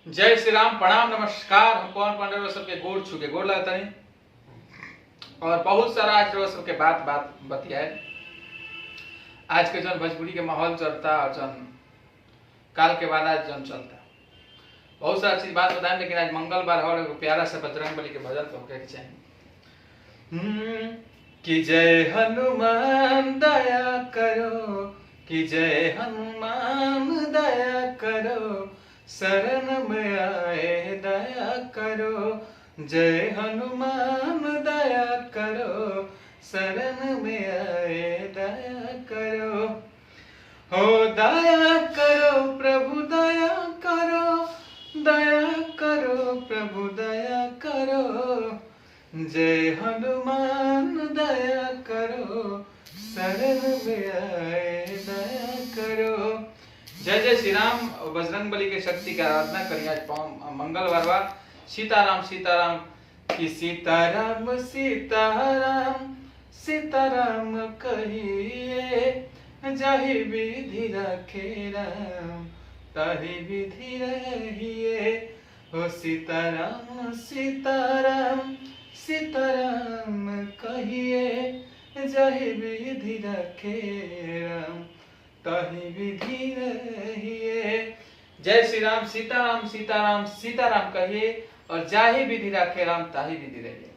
जय श्री राम, प्रणाम, नमस्कार। हम पवन पांडे सबके गोड़ छू के गोड़ लगता नहीं और बहुत सारा आज सबके बात बतिया है। आज के जन भोजपुरी के माहौल चलता और जन काल के बाद आज जन चलता बहुत सारा चीज बात बताएं, लेकिन आज मंगलवार और एक प्यारा सा बजरंगबली के भजन तो के चाहिए। कि जय हनुमान दया करो, कि जय हनुमान दया करो, शरण में आए दया करो। जय हनुमान दया करो, शरण में आए दया करो। हो दया करो प्रभु दया करो, दया करो प्रभु दया करो। जय हनुमान दया करो, शरण में आए दया करो। जय जय श्री राम। बजरंगबली के शक्ति की आराधना करिए। आज मंगलवार सीताराम सीताराम की सीताराम सीताराम सीताराम कहिए। जाहि विधि रखे राम ताहि विधि रहिए। हो सीताराम सीताराम सीताराम कहिए। जाहि विधि रखे राम ताहि विधि रहिए। जय श्री राम। सीताराम सीताराम सीताराम कहिए और जाहि विधि रखे राम ताहि विधि रहिए।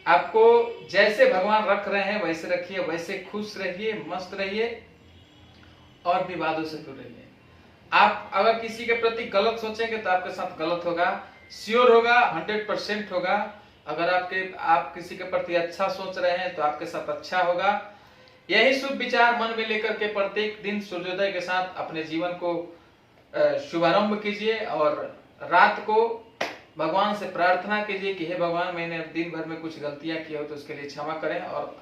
आपको जैसे भगवान रख रहे हैं वैसे रखिए, वैसे खुश रहिए, मस्त रहिए और विवादों से दूर रहिए। आप अगर किसी के प्रति गलत सोचेंगे तो आपके साथ गलत होगा, श्योर होगा, 100% होगा। अगर आप किसी के प्रति अच्छा सोच रहे हैं तो आपके साथ अच्छा होगा। यही शुभ विचार मन में लेकर के प्रत्येक दिन सूर्योदय के साथ अपने जीवन को शुभारंभ कीजिए और रात को भगवान से प्रार्थना कीजिए कि हे भगवान, मैंने दिन भर में कुछ गलतियां की हो तो उसके लिए क्षमा करें और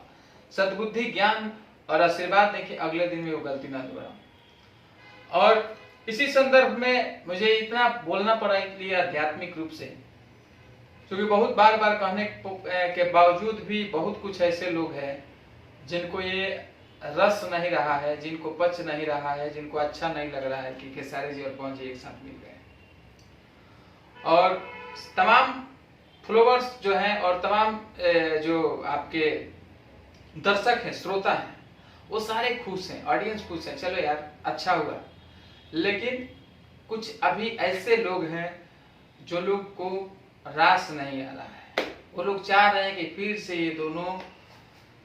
सद्बुद्धि, ज्ञान और आशीर्वाद दें कि अगले दिन में वो गलती ना दोहराऊं। और इसी संदर्भ में मुझे इतना बोलना पड़ा इसलिए आध्यात्मिक रूप से, क्योंकि बहुत बार कहने के बावजूद भी बहुत कुछ ऐसे लोग हैं जिनको ये रस नहीं रहा है, जिनको पच नहीं रहा है, जिनको अच्छा नहीं लग रहा है कि खेसारी जी और पवन जी एक साथ मिल गए। और तमाम फॉलोअर्स जो हैं और तमाम जो आपके दर्शक हैं, श्रोता हैं, वो सारे खुश हैं, ऑडियंस खुश है। चलो यार, अच्छा हुआ। लेकिन कुछ अभी ऐसे लोग हैं जो लोग को रास नहीं आ रहा है। वो लोग चाह रहे हैं कि फिर से ये दोनों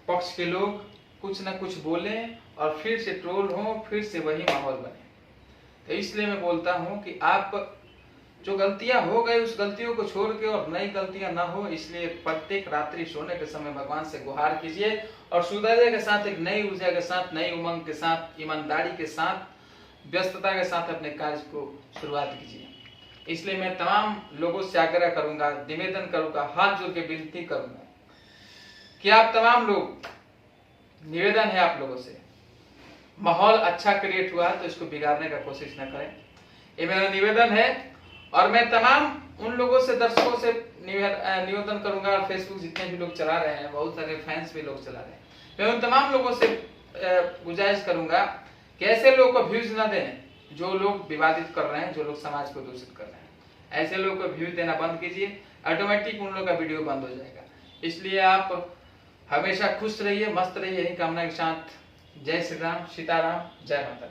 पक्ष के लोग कुछ ना कुछ बोलें और फिर से ट्रोल हो, फिर से वही माहौल बने। तो इसलिए मैं बोलता हूं कि आप जो गलतियां हो गई उस गलतियों को छोड़ के और नई गलतियां ना हो, इसलिए प्रत्येक रात्रि सोने के समय भगवान से गुहार कीजिए और सूर्योदय के साथ एक नई ऊर्जा के साथ, नई उमंग के साथ, ईमानदारी के साथ, व्यस्तता के साथ अपने कार्य को शुरुआत कीजिए। इसलिए मैं तमाम लोगों से आग्रह करूंगा, निवेदन करूंगा, हाथ जोड़ के विनती करूंगा कि आप तमाम लोग, निवेदन है आप लोगों से, माहौल अच्छा क्रिएट हुआ तो इसको बिगाड़ने का कोशिश न करें। ये मेरा निवेदन है। और मैं तमाम उन लोगों से, दर्शकों से निवेदन करूंगा, फेसबुक जितने भी लोग चला रहे हैं, बहुत सारे फैंस भी लोग चला रहे हैं, मैं उन तमाम लोगों से गुजारिश करूंगा कि ऐसे लोगों को व्यूज न दें जो लोग विवादित कर रहे हैं, जो लोग समाज को दूषित कर रहे हैं। ऐसे लोगों को व्यूज देना बंद कीजिए, ऑटोमेटिक उन लोगों का वीडियो बंद हो जाएगा। इसलिए आप हमेशा खुश रहिए, मस्त रहिए, यही कामना के साथ। जय श्री राम, सीताराम, जय माता।